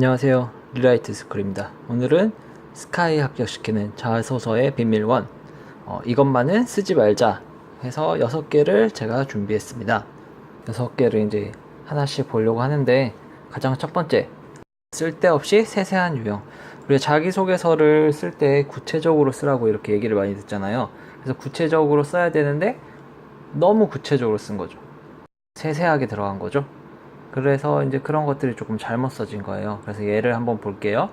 안녕하세요. 리라이트 스쿨입니다. 오늘은 스카이 합격시키는 자소서의 비밀 1 이것만은 쓰지 말자 해서 6개를 제가 준비했습니다. 6개를 이제 하나씩 보려고 하는데, 가장 첫 번째, 쓸데없이 세세한 유형. 우리가 자기소개서를 쓸 때 구체적으로 쓰라고 이렇게 얘기를 많이 듣잖아요. 그래서 구체적으로 써야 되는데 너무 구체적으로 쓴 거죠. 세세하게 들어간 거죠. 그래서 이제 그런 것들이 조금 잘못 써진 거예요. 그래서 예를 한번 볼게요.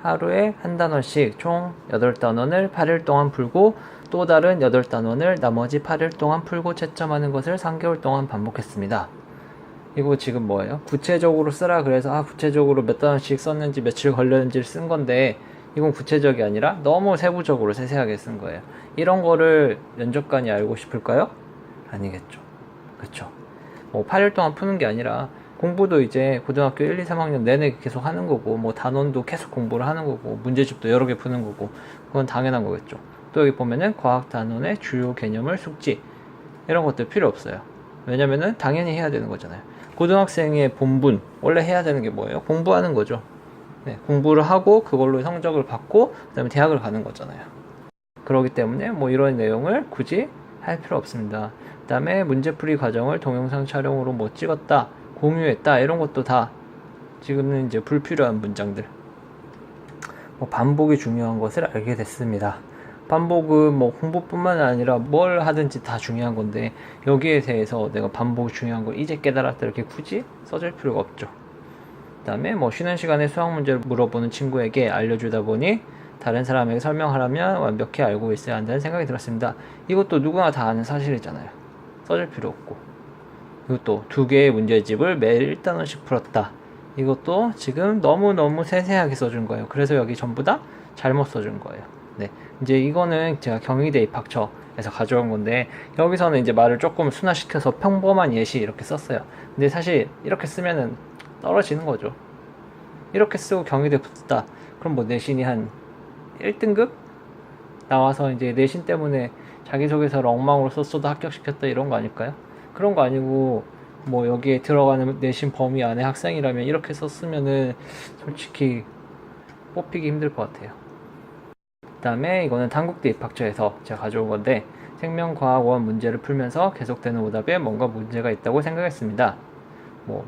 하루에 한 단원씩 총 8단원을 8일 동안 풀고, 또 다른 8단원을 나머지 8일 동안 풀고 채점하는 것을 3개월 동안 반복했습니다. 이거 지금 뭐예요? 구체적으로 쓰라 그래서 구체적으로 몇 단원씩 썼는지 며칠 걸렸는지를 쓴 건데, 이건 구체적이 아니라 너무 세부적으로 세세하게 쓴 거예요. 이런 거를 면접관이 알고 싶을까요? 아니겠죠. 그쵸? 8일 동안 푸는 게 아니라 공부도 이제 고등학교 1, 2, 3학년 내내 계속 하는 거고, 단원도 계속 공부를 하는 거고, 문제집도 여러 개 푸는 거고, 그건 당연한 거겠죠. 또 여기 보면은 과학 단원의 주요 개념을 숙지, 이런 것들 필요 없어요. 왜냐면은 당연히 해야 되는 거잖아요. 고등학생의 본분, 원래 해야 되는 게 뭐예요? 공부하는 거죠. 네, 공부를 하고 그걸로 성적을 받고 그 다음에 대학을 가는 거잖아요. 그렇기 때문에 이런 내용을 굳이 할 필요 없습니다. 그 다음에 문제풀이 과정을 동영상 촬영으로 찍었다, 공유했다, 이런 것도 다 지금은 이제 불필요한 문장들. 반복이 중요한 것을 알게 됐습니다. 반복은 공부뿐만 아니라 뭘 하든지 다 중요한 건데, 여기에 대해서 내가 반복이 중요한 걸 이제 깨달았다 이렇게 굳이 써줄 필요가 없죠. 그 다음에 쉬는 시간에 수학 문제를 물어보는 친구에게 알려주다 보니 다른 사람에게 설명하려면 완벽히 알고 있어야 한다는 생각이 들었습니다. 이것도 누구나 다 아는 사실이잖아요. 써줄 필요 없고. 이것도 2개의 문제집을 매일 1단원씩 풀었다. 이것도 지금 너무너무 세세하게 써준 거예요. 그래서 여기 전부 다 잘못 써준 거예요. 네, 이제 이거는 제가 경희대 입학처에서 가져온 건데, 여기서는 이제 말을 조금 순화시켜서 평범한 예시 이렇게 썼어요. 근데 사실 이렇게 쓰면은 떨어지는 거죠. 이렇게 쓰고 경희대 붙었다, 그럼 내신이 한 1등급 나와서 이제 내신 때문에 자기소개서를 엉망으로 썼어도 합격시켰다, 이런 거 아닐까요? 그런 거 아니고 여기에 들어가는 내신 범위 안에 학생이라면 이렇게 썼으면은 솔직히 뽑히기 힘들 것 같아요. 그 다음에 이거는 단국대 입학처에서 제가 가져온 건데, 생명과학원 문제를 풀면서 계속되는 오답에 뭔가 문제가 있다고 생각했습니다.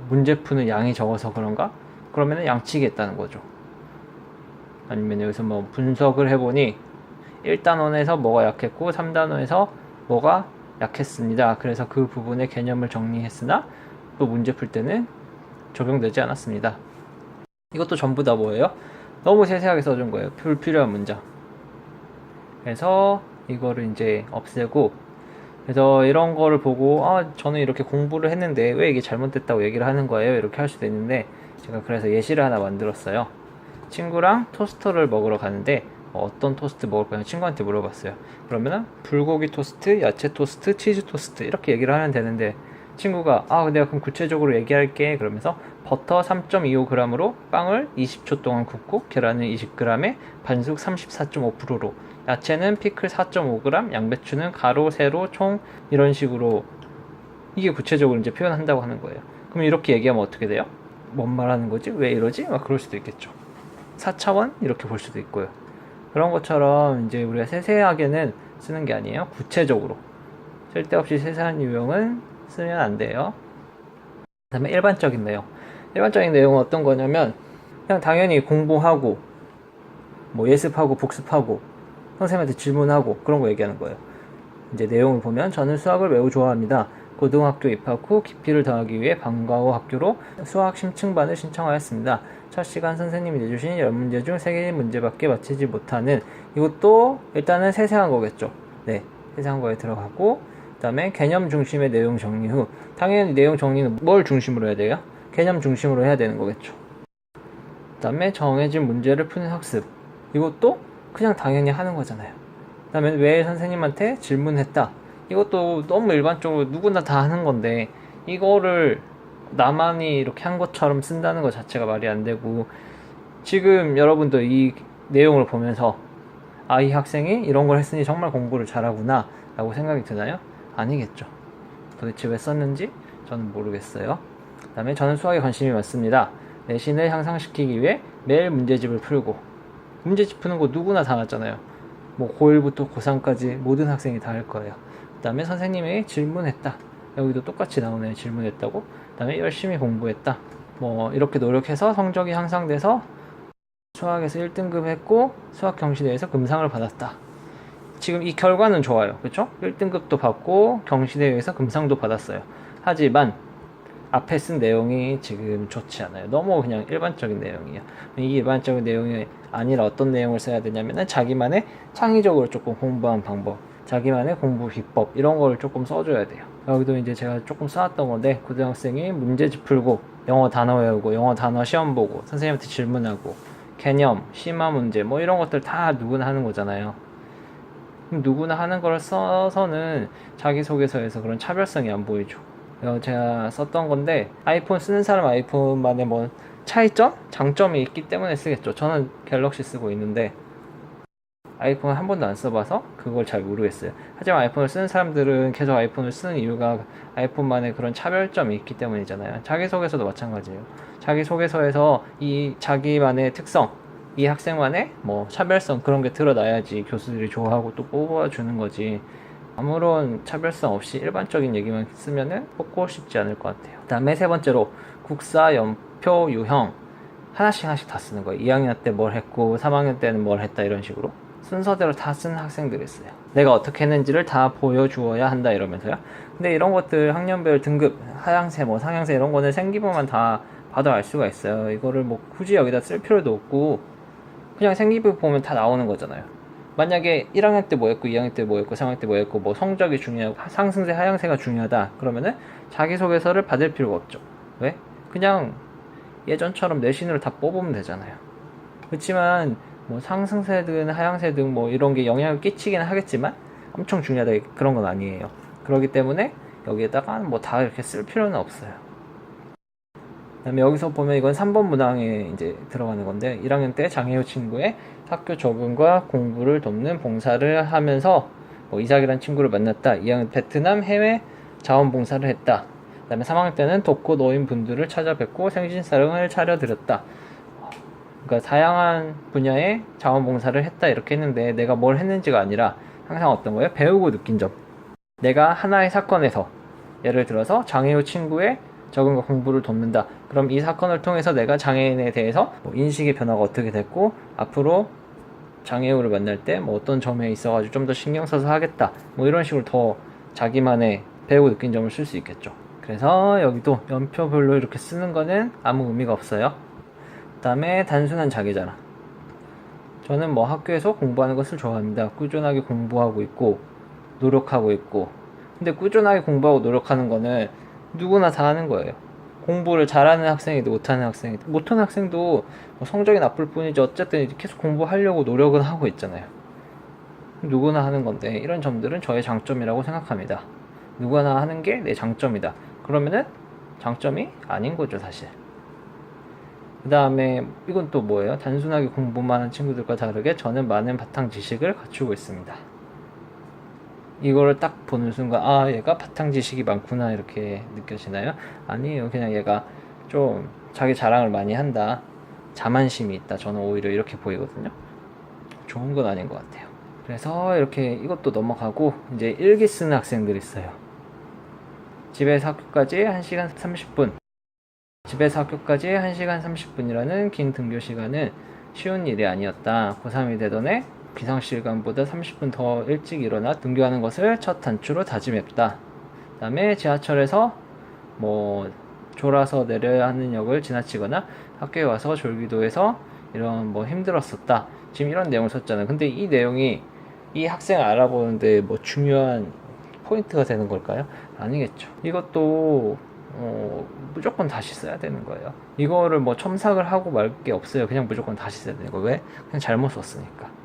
문제 푸는 양이 적어서 그런가? 그러면은 양치기 했다는 거죠. 아니면 여기서 분석을 해보니 1단원에서 뭐가 약했고 3단원에서 뭐가 약했습니다. 그래서 그 부분의 개념을 정리했으나 또 문제 풀 때는 적용되지 않았습니다. 이것도 전부 다 뭐예요? 너무 세세하게 써준 거예요. 불필요한 문장. 그래서 이거를 이제 없애고, 그래서 이런 거를 보고 저는 이렇게 공부를 했는데 왜 이게 잘못됐다고 얘기를 하는 거예요? 이렇게 할 수도 있는데, 제가 그래서 예시를 하나 만들었어요. 친구랑 토스터를 먹으러 가는데 어떤 토스트 먹을 거냐 친구한테 물어봤어요. 그러면은 불고기 토스트, 야채 토스트, 치즈 토스트 이렇게 얘기를 하면 되는데, 친구가 내가 그럼 구체적으로 얘기할게 그러면서 버터 3.25g으로 빵을 20초 동안 굽고, 계란은 20g에 반숙 34.5%로, 야채는 피클 4.5g, 양배추는 가로, 세로, 총, 이런 식으로 이게 구체적으로 이제 표현한다고 하는 거예요. 그럼 이렇게 얘기하면 어떻게 돼요? 뭔 말하는 거지? 왜 이러지? 그럴 수도 있겠죠. 4차원 이렇게 볼 수도 있고요. 그런 것처럼 이제 우리가 세세하게는 쓰는 게 아니에요. 구체적으로 쓸데없이 세세한 유형은 쓰면 안 돼요. 그 다음에 일반적인 내용. 일반적인 내용은 어떤 거냐면, 그냥 당연히 공부하고 예습하고 복습하고 선생님한테 질문하고 그런 거 얘기하는 거예요. 이제 내용을 보면, 저는 수학을 매우 좋아합니다. 고등학교 입학 후 깊이를 더하기 위해 방과 후 학교로 수학 심층반을 신청하였습니다. 첫 시간 선생님이 내주신 10문제 중 3개 문제밖에 맞히지 못하는, 이것도 일단은 세세한 거겠죠. 네, 세세한 거에 들어가고, 그 다음에 개념 중심의 내용 정리 후, 당연히 내용 정리는 뭘 중심으로 해야 돼요? 개념 중심으로 해야 되는 거겠죠. 그 다음에 정해진 문제를 푸는 학습, 이것도 그냥 당연히 하는 거잖아요. 그 다음에 왜 선생님한테 질문했다, 이것도 너무 일반적으로 누구나 다 하는 건데, 이거를 나만이 이렇게 한 것처럼 쓴다는 것 자체가 말이 안 되고, 지금 여러분도 이 내용을 보면서 이 학생이 이런 걸 했으니 정말 공부를 잘하구나 라고 생각이 드나요? 아니겠죠. 도대체 왜 썼는지 저는 모르겠어요. 그 다음에 저는 수학에 관심이 많습니다. 내신을 향상시키기 위해 매일 문제집을 풀고, 문제집 푸는 거 누구나 다 하잖아요. 뭐 고1부터 고3까지 모든 학생이 다 할 거예요. 그 다음에 선생님이 질문했다. 여기도 똑같이 나오네요. 질문했다고. 그 다음에 열심히 공부했다. 뭐 이렇게 노력해서 성적이 향상돼서 수학에서 1등급 했고 수학 경시대회에서 금상을 받았다. 지금 이 결과는 좋아요. 그렇죠? 1등급도 받고 경시대회에서 금상도 받았어요. 하지만 앞에 쓴 내용이 지금 좋지 않아요. 너무 그냥 일반적인 내용이에요. 이 일반적인 내용이 아니라 어떤 내용을 써야 되냐면은 자기만의 창의적으로 조금 공부한 방법, 자기만의 공부 비법 이런 걸 조금 써줘야 돼요. 여기도 이제 제가 조금 써왔던 건데, 고등학생이 문제집 풀고 영어 단어 외우고 영어 단어 시험 보고 선생님한테 질문하고 개념, 심화 문제 뭐 이런 것들 다 누구나 하는 거잖아요. 누구나 하는 걸 써서는 자기소개서에서 그런 차별성이 안 보이죠. 제가 썼던 건데, 아이폰 쓰는 사람 아이폰만의 뭐 차이점? 장점이 있기 때문에 쓰겠죠. 저는 갤럭시 쓰고 있는데 아이폰 한 번도 안 써봐서 그걸 잘 모르겠어요. 하지만 아이폰을 쓰는 사람들은 계속 아이폰을 쓰는 이유가 아이폰만의 그런 차별점이 있기 때문이잖아요. 자기소개서도 마찬가지예요. 자기소개서에서 이 자기만의 특성, 이 학생만의 뭐 차별성 그런 게 드러나야지 교수들이 좋아하고 또 뽑아주는 거지. 아무런 차별성 없이 일반적인 얘기만 쓰면은 뽑고 싶지 않을 것 같아요. 그 다음에 세 번째로 국사, 연표, 유형 하나씩 다 쓰는 거예요. 2학년 때 뭘 했고 3학년 때는 뭘 했다 이런 식으로 순서대로 다 쓰는 학생들이 있어요. 내가 어떻게 했는지를 다 보여주어야 한다 이러면서요. 근데 이런 것들 학년별 등급, 하향세, 뭐 상향세 이런 거는 생기부만 다 봐도 알 수가 있어요. 이거를 뭐 굳이 여기다 쓸 필요도 없고 그냥 생기부 보면 다 나오는 거잖아요. 만약에 1학년 때 뭐 했고 2학년 때 뭐 했고 3학년 때 뭐 했고 뭐 성적이 중요하고 상승세 하향세가 중요하다 그러면은 자기소개서를 받을 필요가 없죠. 왜? 그냥 예전처럼 내신으로 다 뽑으면 되잖아요. 그렇지만 뭐 상승세든 하향세든 뭐 이런 게 영향을 끼치긴 하겠지만 엄청 중요하다 그런 건 아니에요. 그렇기 때문에 여기에다가 뭐 다 이렇게 쓸 필요는 없어요. 그 다음에 여기서 보면 이건 3번 문항에 이제 들어가는 건데, 1학년 때 장애우 친구의 학교 적응과 공부를 돕는 봉사를 하면서 뭐 이삭이라는 친구를 만났다. 2학년 베트남 해외 자원봉사를 했다. 그 다음에 3학년 때는 독거 노인 분들을 찾아뵙고 생신사랑을 차려드렸다. 그러니까 다양한 분야의 자원봉사를 했다 이렇게 했는데, 내가 뭘 했는지가 아니라 항상 어떤 거예요? 배우고 느낀 점. 내가 하나의 사건에서 예를 들어서 장애우 친구의 적응과 공부를 돕는다. 그럼 이 사건을 통해서 내가 장애인에 대해서 뭐 인식의 변화가 어떻게 됐고 앞으로 장애우를 만날 때 뭐 어떤 점에 있어가지고 좀 더 신경 써서 하겠다. 뭐 이런 식으로 더 자기만의 배우고 느낀 점을 쓸 수 있겠죠. 그래서 여기도 연표별로 이렇게 쓰는 거는 아무 의미가 없어요. 그 다음에 단순한 자기자랑. 저는 뭐 학교에서 공부하는 것을 좋아합니다. 꾸준하게 공부하고 있고 노력하고 있고. 근데 꾸준하게 공부하고 노력하는 거는 누구나 다 하는 거예요. 공부를 잘하는 학생이든 못하는 학생이든, 못하는 학생도 뭐 성적이 나쁠 뿐이지 어쨌든 계속 공부하려고 노력은 하고 있잖아요. 누구나 하는 건데 이런 점들은 저의 장점이라고 생각합니다. 누구나 하는 게 내 장점이다. 그러면은 장점이 아닌 거죠 사실. 그 다음에 이건 또 뭐예요? 단순하게 공부만 하는 친구들과 다르게 저는 많은 바탕 지식을 갖추고 있습니다. 이거를 딱 보는 순간 아 얘가 바탕 지식이 많구나 이렇게 느껴지나요? 아니에요. 그냥 얘가 좀 자기 자랑을 많이 한다, 자만심이 있다, 저는 오히려 이렇게 보이거든요. 좋은 건 아닌 것 같아요. 그래서 이렇게 이것도 넘어가고 이제 일기 쓰는 학생들이 있어요. 집에서 학교까지 1시간 30분, 집에서 학교까지 1시간 30분이라는 긴 등교 시간은 쉬운 일이 아니었다. 고3이 되던 해 비상시간보다 30분 더 일찍 일어나 등교하는 것을 첫 단추로 다짐했다. 그 다음에 지하철에서 뭐 졸아서 내려야 하는 역을 지나치거나 학교에 와서 졸기도 해서 이런 뭐 힘들었었다. 지금 이런 내용을 썼잖아요. 근데 이 내용이 이 학생을 알아보는데 뭐 중요한 포인트가 되는 걸까요? 아니겠죠. 이것도 무조건 다시 써야 되는 거예요. 이거를 뭐 첨삭을 하고 말 게 없어요. 그냥 무조건 다시 써야 되는 거예요. 왜? 그냥 잘못 썼으니까.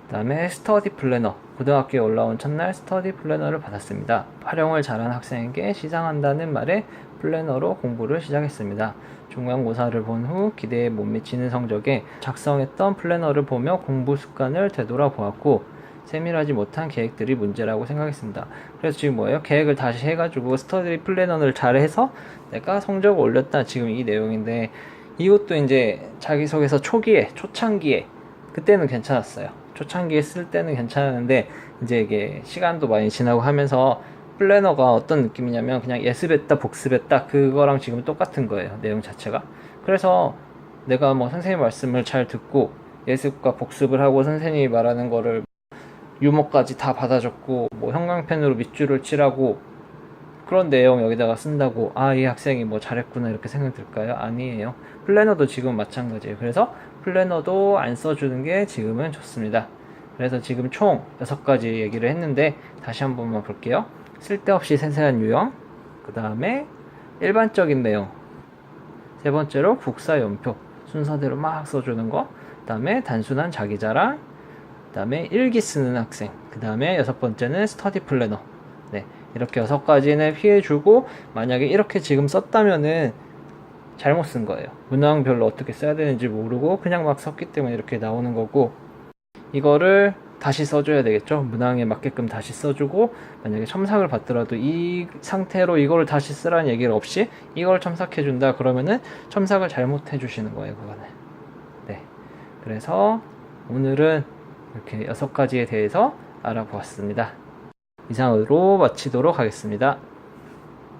그 다음에 스터디 플래너. 고등학교에 올라온 첫날 스터디 플래너를 받았습니다. 활용을 잘한 학생에게 시상한다는 말에 플래너로 공부를 시작했습니다. 중간고사를 본 후 기대에 못 미치는 성적에 작성했던 플래너를 보며 공부 습관을 되돌아보았고 세밀하지 못한 계획들이 문제라고 생각했습니다. 그래서 지금 뭐예요? 계획을 다시 해가지고 스터디 플래너를 잘해서 내가 성적을 올렸다, 지금 이 내용인데, 이것도 이제 자기소개서 초기에, 초창기에 그때는 괜찮았어요. 초창기에 쓸 때는 괜찮았는데 이제 이게 시간도 많이 지나고 하면서 플래너가 어떤 느낌이냐면 그냥 예습했다 복습했다 그거랑 지금 똑같은 거예요, 내용 자체가. 그래서 내가 뭐 선생님 말씀을 잘 듣고 예습과 복습을 하고 선생님이 말하는 거를 유머까지 다 받아줬고 뭐 형광펜으로 밑줄을 칠하고 그런 내용 여기다가 쓴다고 이 학생이 뭐 잘했구나 이렇게 생각 들까요? 아니에요. 플래너도 지금 마찬가지예요. 그래서 플래너도 안 써주는 게 지금은 좋습니다. 그래서 지금 총 6가지 얘기를 했는데 다시 한 번만 볼게요. 쓸데없이 세세한 유형, 그 다음에 일반적인 내용, 세 번째로 국사연표 순서대로 막 써주는 거, 그 다음에 단순한 자기자랑, 그 다음에 일기 쓰는 학생, 그 다음에 6번째는 스터디 플래너. 네, 이렇게 6가지는 피해주고, 만약에 이렇게 지금 썼다면은 잘못 쓴 거예요. 문항별로 어떻게 써야 되는지 모르고 그냥 막 썼기 때문에 이렇게 나오는 거고, 이거를 다시 써줘야 되겠죠. 문항에 맞게끔 다시 써주고, 만약에 첨삭을 받더라도 이 상태로 이거를 다시 쓰라는 얘기를 없이 이걸 첨삭해준다 그러면은 첨삭을 잘못 해주시는 거예요, 그거는. 네, 그래서 오늘은 이렇게 6가지에 대해서 알아보았습니다. 이상으로 마치도록 하겠습니다.